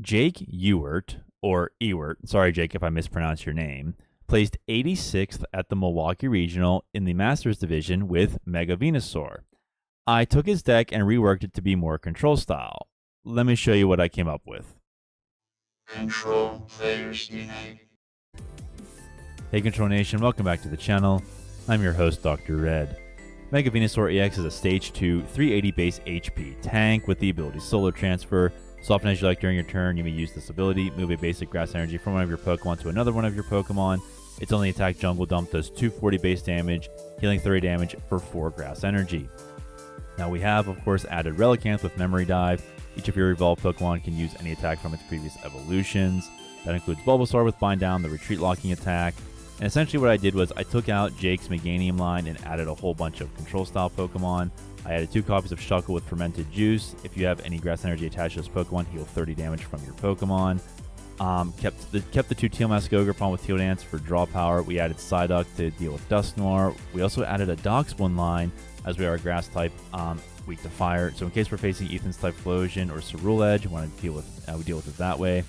Jake Ewart, or Ewart, sorry Jake if I mispronounce your name, placed 86th at the Milwaukee Regional in the Masters Division with Mega Venusaur. I took his deck and reworked it to be more control style. Let me show you what I came up with. Control players denied. Hey Control Nation, welcome back to the channel. I'm your host, Dr. Red. Mega Venusaur EX is a Stage 2, 380 base HP tank with the ability Solar Transfer. So often as you like during your turn, you may use this ability, move a basic grass energy from one of your Pokemon to another one of your Pokemon. Its only attack, Jungle Dump, does 240 base damage, healing 30 damage for 4 grass energy. Now we have, of course, added Relicanth with Memory Dive. Each of your evolved Pokemon can use any attack from its previous evolutions. That includes Bulbasaur with Bind Down, the retreat locking attack. And essentially what I did was I took out Jake's Meganium line and added a whole bunch of control style Pokemon. I added 2 copies of Shuckle with Fermented Juice. If you have any grass energy attached to this Pokemon, heal 30 damage from your Pokemon. Kept the 2 TM Ogerpon with Teal Dance for draw power. We added Psyduck to deal with Dusknoir. We also added a Darkspawn line as we are a grass type, weak to fire. So in case we're facing Ethan's Typhlosion or Cerule Edge, we deal with it that way.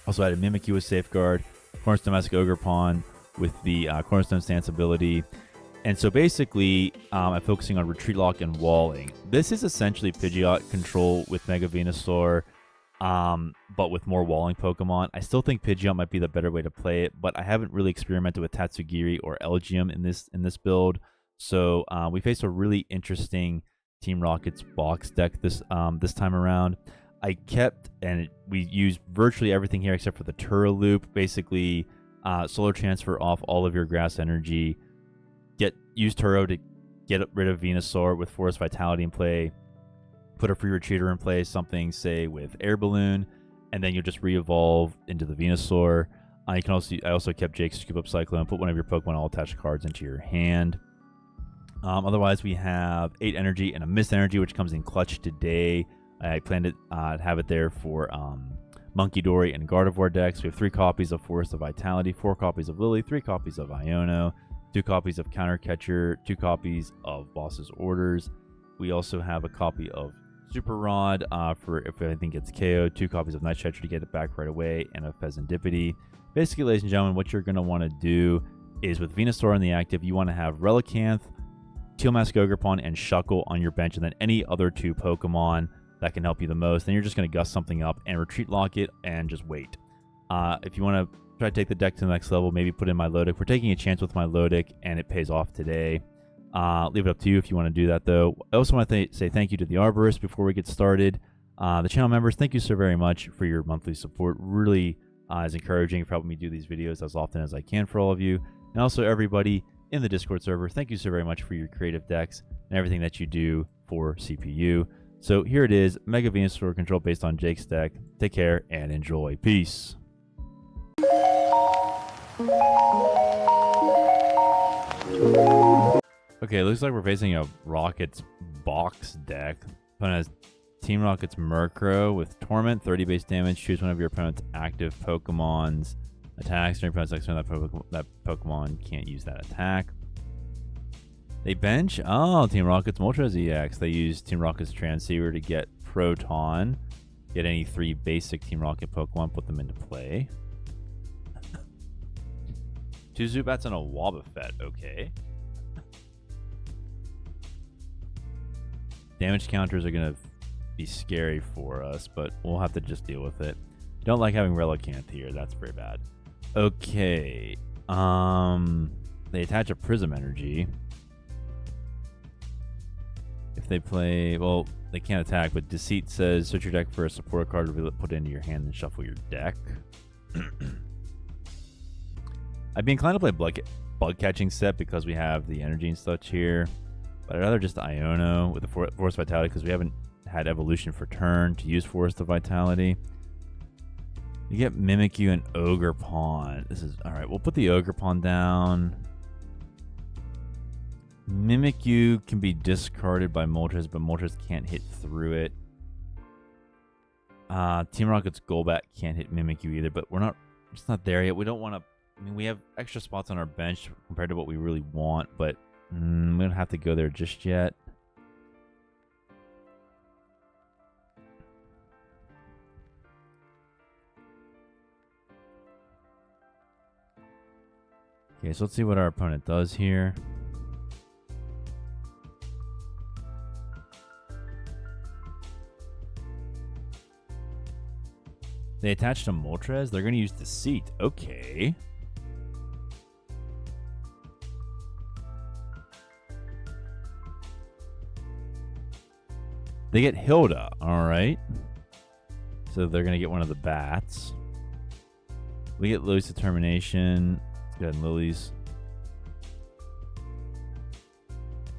Also added Mimikyu with Safeguard, Cornerstone Ogerpon with the Cornerstone Stance ability. And so basically, I'm focusing on Retreat Lock and Walling. This is essentially Pidgeot control with Mega Venusaur, but with more walling Pokemon. I still think Pidgeot might be the better way to play it, but I haven't really experimented with Tatusgiri or Elgyem in this build. So we faced a really interesting Team Rocket's box deck this time around. I kept, and we used virtually everything here except for the Turo Loop. Basically, Solar Transfer off all of your grass energy. Use Turo to get rid of Venusaur with Forest Vitality in play. Put a free Retreater in play, something say with Air Balloon, and then you'll just re-evolve into the Venusaur. I also kept Jake's Scoop Up Cyclone, put one of your Pokemon all attached cards into your hand. Otherwise, we have 8 energy and a Mist energy, which comes in clutch today. I plan to have it there for Monkey Dory and Gardevoir decks. We have 3 copies of Forest of Vitality, 4 copies of Lily, 3 copies of Iono, 2 copies of Counter Catcher, 2 copies of Boss's Orders. We also have a copy of Super Rod for if anything gets KO'd, 2 copies of Night Stretcher to get it back right away, and a Pheasantipity. Basically, ladies and gentlemen, what you're going to want to do is with Venusaur in the active, you want to have Relicanth, Teal Ogerpon, and Shuckle on your bench, and then any other 2 Pokemon that can help you the most. Then you're just going to gust something up and retreat lock it and just wait. If you want to try to take the deck to the next level, maybe put in Milotic. We're taking a chance with Milotic, and it pays off today. Leave it up to you if you want to do that, though. I also want to say thank you to the Arborist before we get started. The channel members, thank you so very much for your monthly support. Really is encouraging for helping me do these videos as often as I can for all of you. And also everybody in the Discord server, thank you so very much for your creative decks and everything that you do for CPU. So here it is, Mega Venusaur Control based on Jake's deck. Take care and enjoy. Peace. Okay, looks like we're facing a Rockets box deck. Opponent has Team Rockets Murkrow with Torment, 30 base damage. Choose one of your opponent's active Pokemon's attacks. During opponent's action, that Pokemon can't use that attack. They bench. Oh, Team Rockets Moltres EX. They use Team Rockets Transceiver to get Proton. Get any 3 basic Team Rocket Pokemon, put them into play. 2 Zubats and a Wobbuffet. Okay. Damage counters are going to be scary for us, but we'll have to just deal with it. Don't like having Relicanth here. That's very bad. Okay. They attach a Prism Energy. If they play... Well, they can't attack, but Deceit says search your deck for a support card, put it into your hand, and shuffle your deck. I'd be inclined to play Bug Catching set because we have the energy and such here. But I'd rather just Iono with the Forest Vitality because we haven't had Evolution for turn to use Forest of Vitality. You get Mimikyu and Ogerpon. This is... Alright, we'll put the Ogerpon down. Mimikyu can be discarded by Moltres, but Moltres can't hit through it. Team Rocket's Golbat can't hit Mimikyu either, but we're just not there yet. We don't want to... I mean, we have extra spots on our bench compared to what we really want, but we don't have to go there just yet. Okay, so let's see what our opponent does here. They attached to Moltres. They're going to use Deceit. Okay. They get Hilda. All right. So they're going to get one of the bats. We get Lily's Determination. Let's go ahead and Lily's.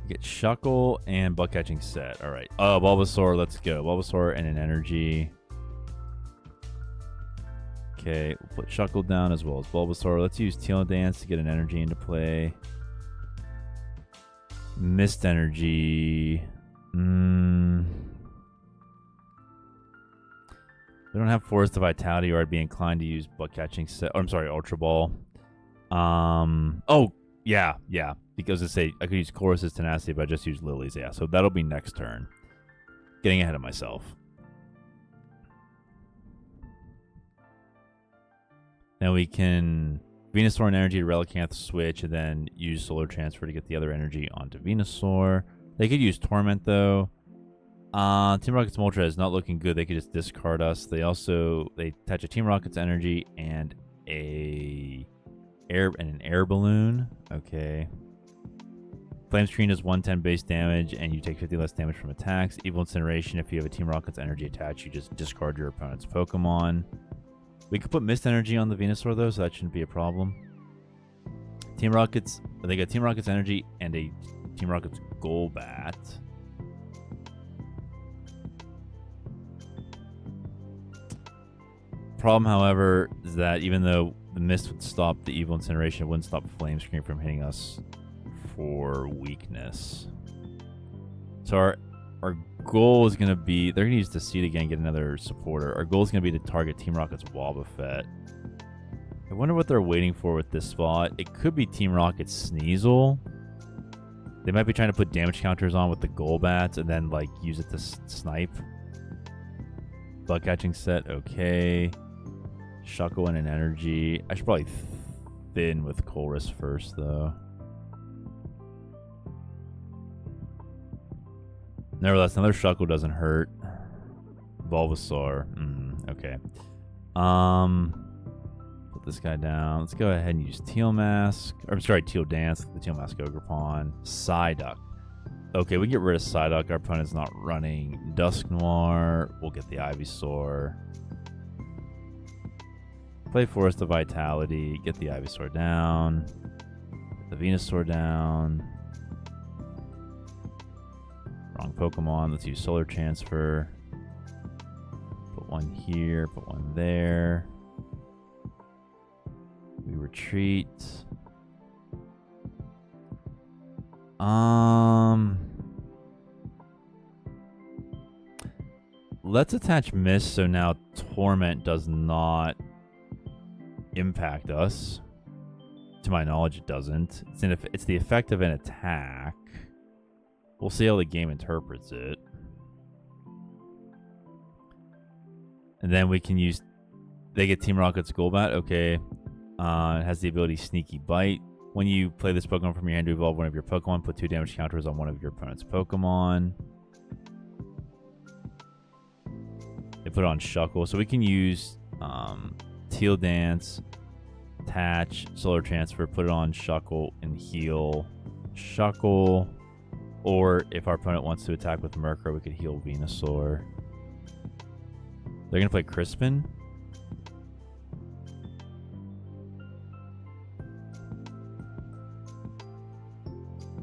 We get Shuckle and Bug Catching Set. All right. Oh, Bulbasaur. Let's go. Bulbasaur and an energy. Okay, we'll put Shuckle down as well as Bulbasaur. Let's use Teal Dance to get an energy into play. Mist Energy. We don't have Forest of Vitality, or I'd be inclined to use Bug Catching Set. Oh, I'm sorry, Ultra Ball. Oh, yeah. Because I could use Chorus's Tenacity, but I just use Lily's. Yeah, so that'll be next turn. Getting ahead of myself. Now we can Venusaur and energy to Relicanth switch, and then use Solar Transfer to get the other energy onto Venusaur. They could use Torment, though. Team Rocket's Moltres is not looking good. They could just discard us. They attach a Team Rocket's energy and an air balloon. Okay. Flame Screen does 110 base damage, and you take 50 less damage from attacks. Evil Incineration, if you have a Team Rocket's energy attached, you just discard your opponent's Pokemon. We could put Mist Energy on the Venusaur, though, so that shouldn't be a problem. Team Rockets, they got Team Rockets Energy and a Team Rockets Golbat. Problem, however, is that even though the Mist would stop the Evil Incineration, it wouldn't stop Flame Screen from hitting us for weakness. So our goal is going to be, they're going to use Deceit again, get another supporter. Our goal is going to be to target Team Rocket's Wobbuffet. I wonder what they're waiting for with this spot. It could be Team Rocket's Sneasel. They might be trying to put damage counters on with the Golbats and then like use it to snipe. Bug Catching Set, okay. Shuckle and an energy. I should probably thin with Chorus first, though. Nevertheless, another Shuckle doesn't hurt. Bulbasaur. Okay. Put this guy down. Let's go ahead and use Teal Mask. Or, I'm sorry, Teal Dance. The Teal Mask Ogerpon. Psyduck. Okay, we get rid of Psyduck. Our opponent's not running Dusknoir. We'll get the Ivysaur. Play Forest of Vitality. Get the Ivysaur down. Get the Venusaur down. Wrong Pokemon. Let's use Solar Transfer. Put one here. Put one there. We retreat. Let's attach Mist so now Torment does not impact us. To my knowledge, it doesn't. It's the effect of an attack. We'll see how the game interprets it. And then we can use... They get Team Rocket's Golbat. Okay. It has the ability Sneaky Bite. When you play this Pokemon from your hand to evolve one of your Pokemon, put 2 damage counters on one of your opponent's Pokemon. They put it on Shuckle. So we can use Teal Dance, attach, Solar Transfer, put it on Shuckle, and heal Shuckle. Or if our opponent wants to attack with Murkrow, we could heal Venusaur. They're going to play Crispin.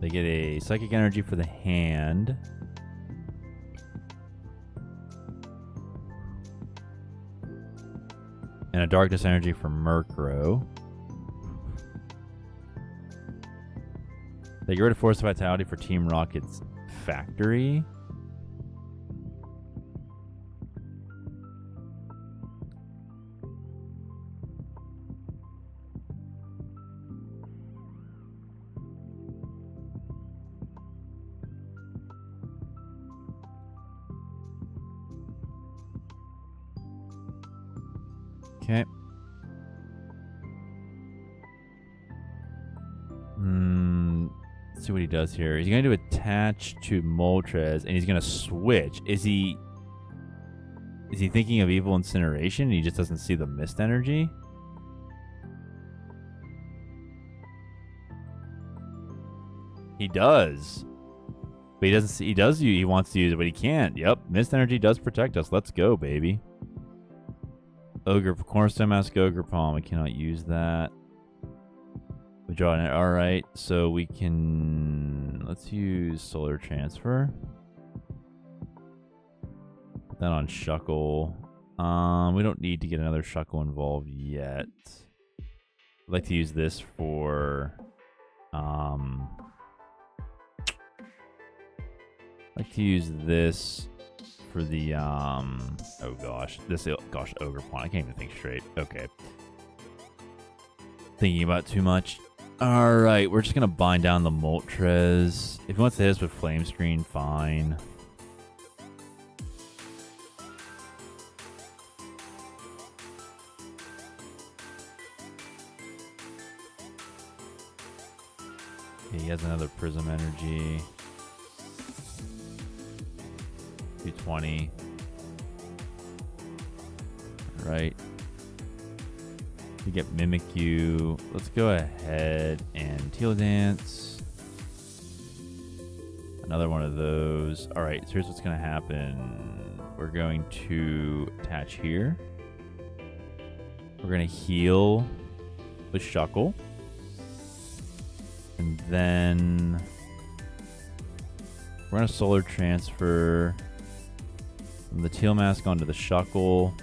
They get a Psychic Energy for the hand. And a Darkness Energy for Murkrow. They get rid of Force of Vitality for Team Rocket's Factory. Okay. Let's see what he does here. He's going to attach to Moltres, and he's going to switch. Is he thinking of Evil Incineration, and he just doesn't see the Mist Energy? He does. But he doesn't see, he wants to use it, but he can't. Yep, Mist Energy does protect us. Let's go, baby. Cornerstone Mask Ogerpon. We cannot use that. We draw it. Alright, so we can... Let's use Solar Transfer. Put that on Shuckle. We don't need to get another Shuckle involved yet. I'd like to use this for... I'd like to use this for the, oh gosh, Ogerpon. I can't even think straight. Okay. Thinking about too much. Alright, we're just gonna bind down the Moltres. If he wants to hit us with Flame Screen, fine. Okay, he has another Prism Energy. 220. Right. We get Mimikyu. Let's go ahead and Teal Dance. Another one of those. Alright, so here's what's going to happen. We're going to attach here. We're going to heal with Shuckle. And then we're going to Solar Transfer from the Teal Mask onto the Shuckle.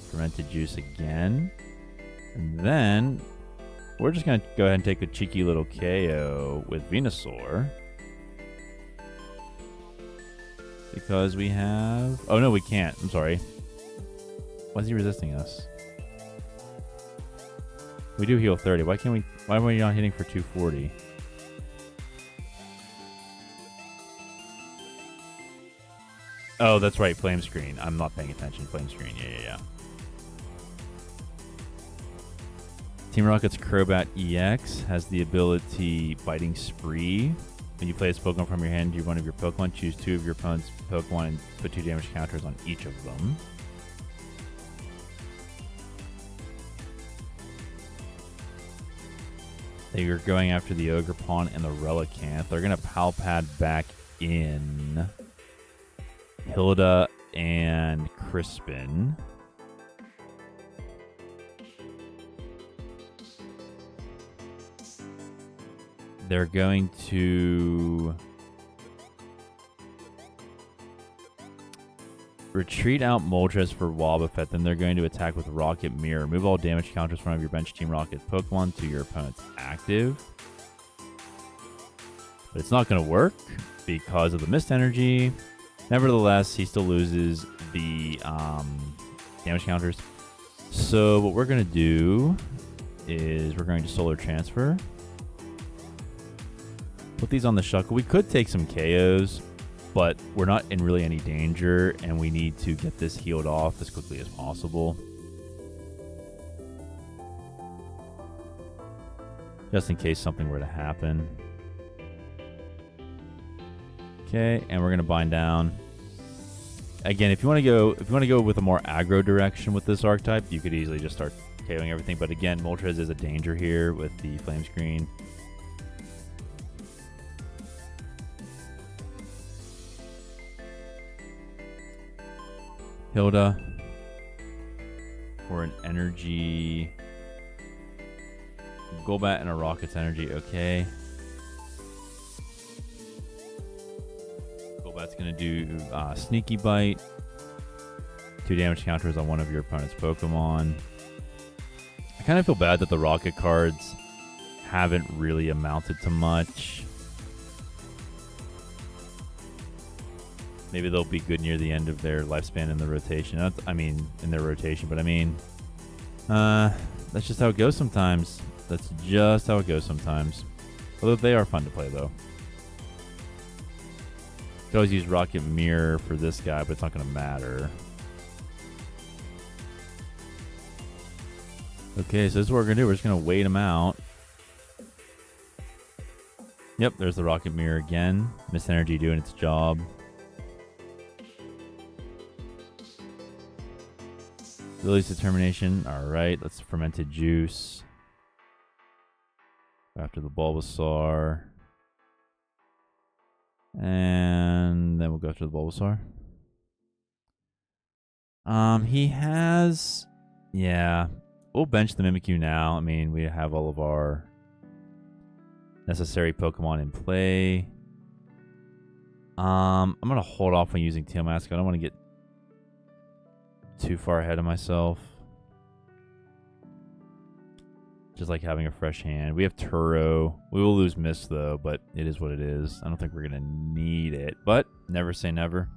Fermented Juice again. And then we're just going to go ahead and take a cheeky little KO with Venusaur. Because we have... Oh, no, we can't. I'm sorry. Why is he resisting us? We do heal 30. Why can't we... Why are we not hitting for 240? Oh, that's right. Flame Screen. I'm not paying attention. Flame Screen. Yeah. Team Rocket's Crobat EX has the ability Biting Spree. When you play this Pokemon from your hand, one of your Pokemon, choose 2 of your opponent's Pokemon and put 2 damage counters on each of them. They are going after the Ogerpon and the Relicanth. They're going to Palpad back in Hilda and Crispin. They're going to retreat out Moltres for Wobbuffet. Then they're going to attack with Rocket Mirror. Move all damage counters from one of your bench Team Rocket Pokemon to your opponent's active. But it's not going to work because of the Mist Energy. Nevertheless, he still loses the damage counters. So what we're going to do is we're going to Solar Transfer. Put these on the Shuckle. We could take some KOs, but we're not in really any danger, and we need to get this healed off as quickly as possible. Just in case something were to happen. Okay, and we're gonna bind down. Again, if you want to go with a more aggro direction with this archetype, you could easily just start KOing everything. But again, Moltres is a danger here with the Flame Screen. Hilda for an energy. Golbat and a Rocket's energy. Okay. Golbat's going to do Sneaky Bite. 2 damage counters on one of your opponent's Pokemon. I kind of feel bad that the Rocket cards haven't really amounted to much. Maybe they'll be good near the end of their lifespan in the rotation. In their rotation. But I mean, that's just how it goes sometimes. That's just how it goes sometimes. Although they are fun to play, though. You could always use Rocket Mirror for this guy, but it's not going to matter. Okay, so this is what we're going to do. We're just going to wait him out. Yep, there's the Rocket Mirror again. Miss Energy doing its job. Lily's Determination. Alright, let's Fermented Juice. After the Bulbasaur. And then we'll go after the Bulbasaur. He has... Yeah. We'll bench the Mimikyu now. I mean, we have all of our necessary Pokemon in play. I'm going to hold off on using Tail Mask. I don't want to get too far ahead of myself. Just like having a fresh hand. We have Turo. We will lose Mist, though, but it is what it is. I don't think we're going to need it, but never say never.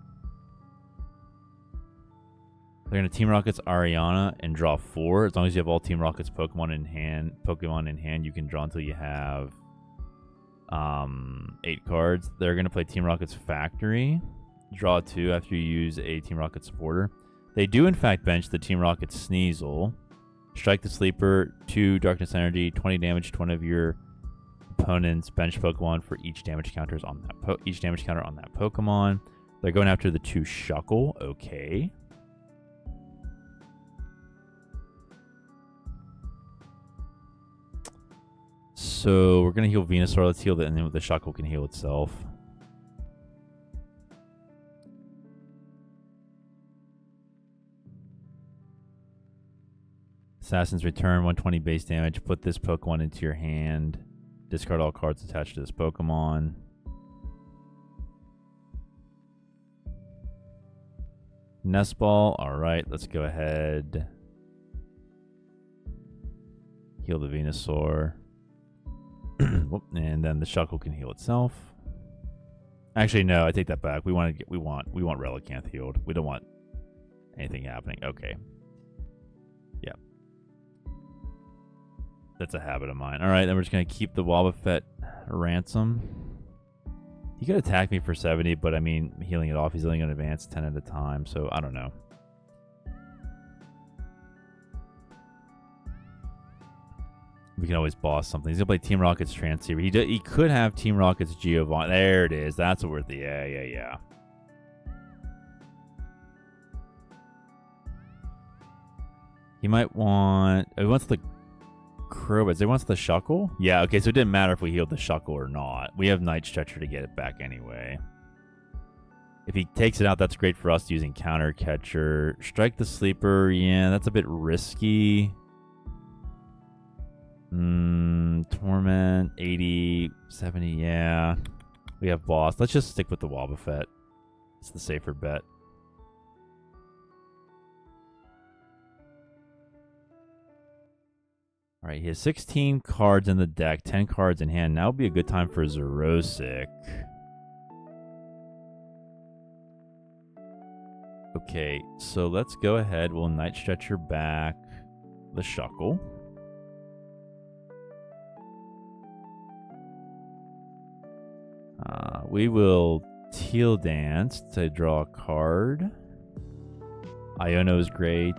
They're going to Team Rocket's Ariana and draw 4. As long as you have all Team Rocket's Pokemon in hand, you can draw until you have 8 cards. They're going to play Team Rocket's Factory. Draw 2 after you use a Team Rocket supporter. They do, in fact, bench the Team Rocket Sneasel. Strike the Sleeper, 2 Darkness Energy, 20 damage to one of your opponent's bench Pokemon for each damage counter on that Pokemon. They're going after the 2 Shuckle. Okay. So we're going to heal Venusaur. Let's heal and then the Shuckle can heal itself. Assassin's Return, 120 base damage. Put this Pokemon into your hand. Discard all cards attached to this Pokemon. Nest Ball. Alright, let's go ahead. Heal the Venusaur. And then the Shuckle can heal itself. Actually, no, I take that back. We want Relicanth healed. We don't want anything happening. Okay. Yeah. That's a habit of mine. Alright, then we're just going to keep the Wobbuffet ransom. He could attack me for 70, but I mean, healing it off, he's only going to advance 10 at a time, so I don't know. We can always boss something. He's going to play Team Rocket's Transceiver. He could have Team Rocket's Giovanni. There it is. That's what we're... Yeah. He might want... He wants the Crowbats. He wants the Shuckle? Yeah, okay, so it didn't matter if we healed the Shuckle or not. We have Night Stretcher to get it back anyway. If he takes it out, that's great for us using Counter Catcher. Strike the Sleeper. Yeah, that's a bit risky. Torment, 80, 70, yeah. We have Boss. Let's just stick with the Wobbuffet. It's the safer bet. Alright, he has 16 cards in the deck, 10 cards in hand. Now would be a good time for Zerosic. Okay, so let's go ahead. We'll Night Stretcher back the Shuckle. We will Teal Dance to draw a card. Iono is great.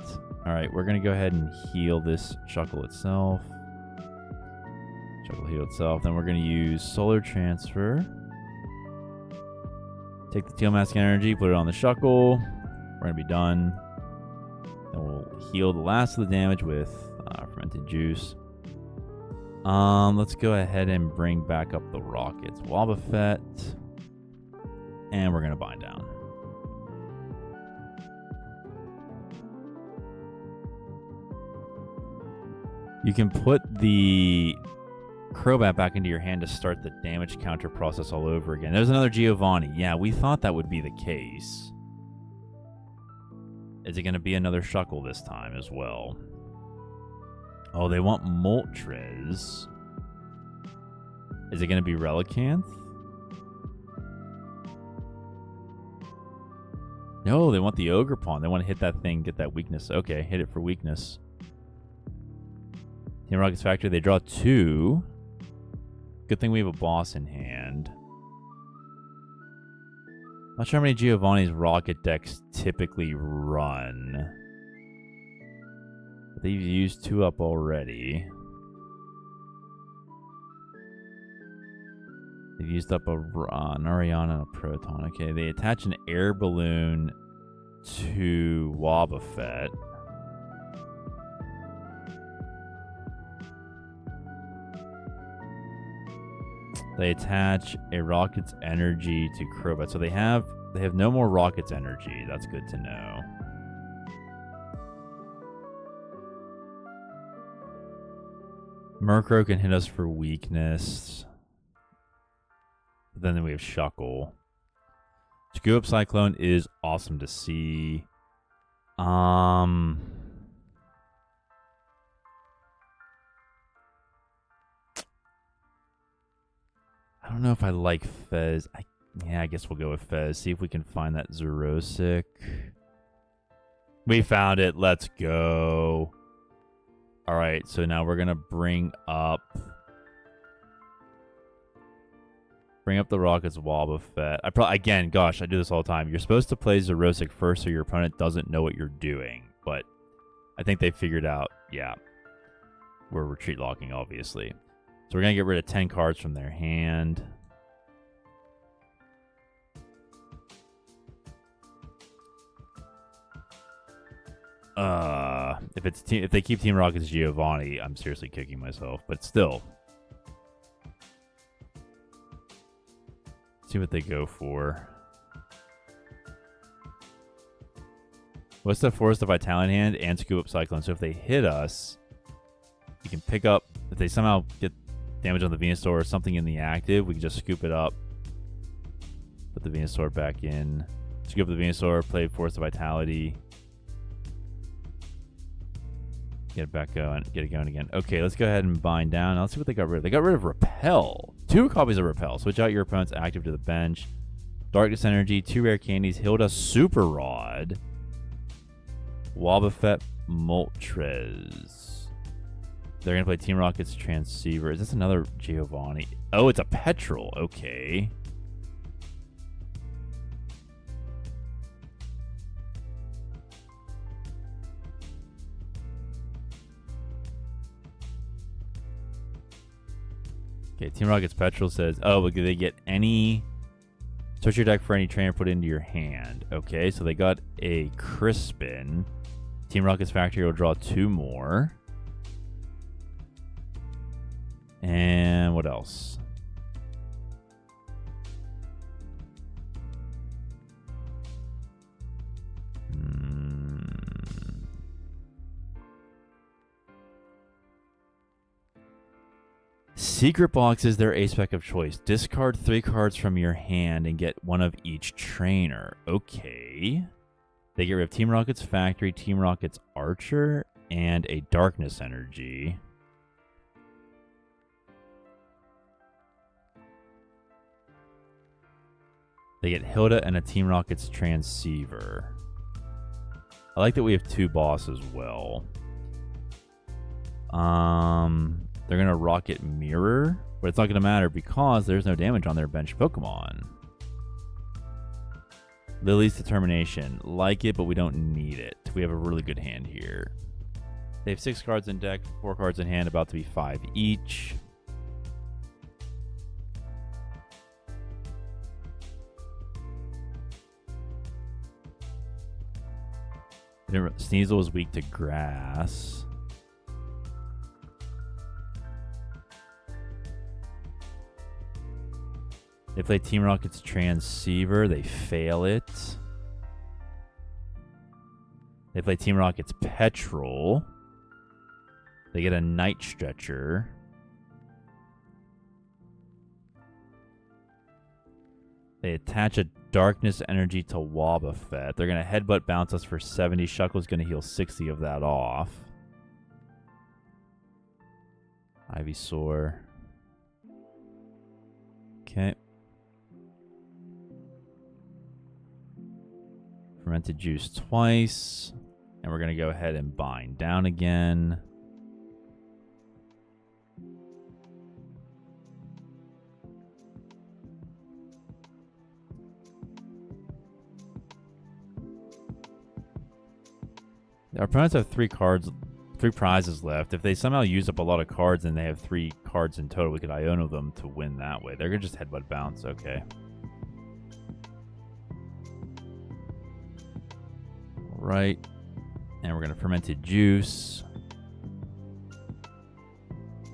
Alright, we're going to go ahead and heal this Shuckle itself. Shuckle heal itself. Then we're going to use Solar Transfer. Take the Teal Mask Energy, put it on the Shuckle. We're going to be done. Then we'll heal the last of the damage with Fermented Juice. Let's go ahead and bring back up the Rockets. Wobbuffet. And we're going to bind down. You can put the Crobat back into your hand to start the damage counter process all over again. There's another Giovanni. Yeah, we thought that would be the case. Is it going to be another Shuckle this time as well? Oh, they want Moltres. Is it going to be Relicanth? No, they want the Ogerpon. They want to hit that thing, get that weakness. Okay, hit it for weakness. Team Rocket's Factory, they draw 2. Good thing we have a boss in hand. Not sure how many Giovanni's Rocket decks typically run. But they've used 2 up already. They've used up an Ariana and a Proton. Okay, they attach an air balloon to Wobbuffet. They attach a Rocket's energy to Crobat. So they have no more Rocket's energy. That's good to know. Murkrow can hit us for weakness. But then we have Shuckle. Scoop Cyclone is awesome to see. I don't know if I like Fez. Yeah, I guess we'll go with Fez. See if we can find that Zerosic. We found it. Let's go. All right, so now we're going to bring up the Rocket's Wobbuffet. Again, gosh, I do this all the time. You're supposed to play Zerosic first so your opponent doesn't know what you're doing. But I think they figured out, yeah, we're retreat locking, obviously. So we're going to get rid of 10 cards from their hand. If they keep Team Rocket's Giovanni, I'm seriously kicking myself. But still. See what they go for. What's the Force of Vitality hand and Scoop Up Cyclone? So if they hit us, you can pick up. If they somehow get damage on the Venusaur or something in the active, we can just scoop it up. Put the Venusaur back in. Scoop up the Venusaur, play Force of Vitality. Get it back going. Get it going again. Okay, let's go ahead and bind down. Now let's see what they got rid of. They got rid of Repel. 2 copies of Repel. Switch out your opponent's active to the bench. Darkness Energy, 2 rare candies. Hilda Super Rod. Wobbuffet Moltres. They're going to play Team Rocket's Transceiver. Is this another Giovanni? Oh, it's a Petrol. Okay. Okay, Team Rocket's Petrol says, oh, do they get any... Search your deck for any trainer put into your hand. Okay, so they got a Crispin. Team Rocket's Factory will draw 2 more. And what else? Secret Box is their ace spec of choice. Discard 3 cards from your hand and get 1 of each trainer. Okay. They get rid of Team Rocket's Factory, Team Rocket's Archer, and a Darkness Energy. They get Hilda and a Team Rocket's Transceiver. I like that we have 2 boss as well. They're going to Rocket Mirror, but it's not going to matter because there's no damage on their bench Pokemon. Lily's Determination. Like it, but we don't need it. We have a really good hand here. They have 6 cards in deck, 4 cards in hand, about to be 5 each. Sneasel was weak to grass. They play Team Rocket's Transceiver. They fail it. They play Team Rocket's Petrol. They get a Night Stretcher. They attach a Darkness Energy to Wobbuffet. They're going to Headbutt bounce us for 70. Shuckle's going to heal 60 of that off. Ivysaur. Okay. Fermented Juice twice. And we're going to go ahead and bind down again. Our opponents have 3 cards 3 prizes left. If they somehow use up a lot of cards and they have 3 cards in total, we could Iono them to win that way. They're going to just Headbutt Bounce. Okay. Right. And we're going to Fermented Juice.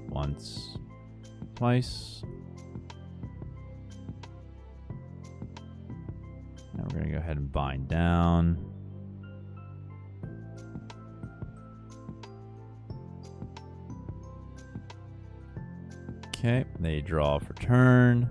Once. Twice. And we're going to go ahead and bind down. Okay, they draw for turn.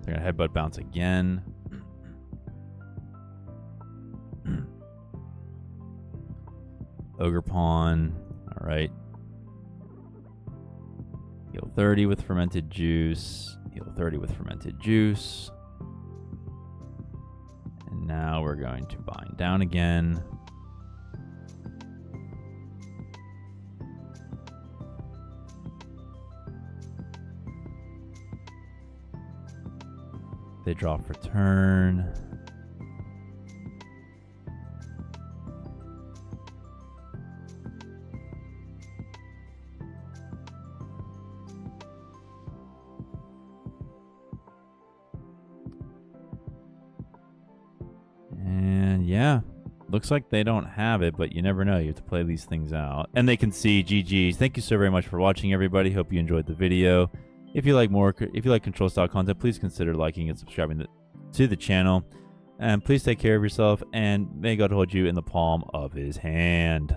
They're going to Headbutt Bounce again. Ogerpon. All right. Heal 30 with Fermented Juice. Heal 30 with Fermented Juice. And now we're going to bind down again. They draw for turn. And yeah, looks like they don't have it, but you never know. You have to play these things out. And they can see GG's. Thank you so very much for watching, everybody. Hope you enjoyed the video. If you like control style content, please consider liking and subscribing to the channel. And please take care of yourself, and may God hold you in the palm of his hand.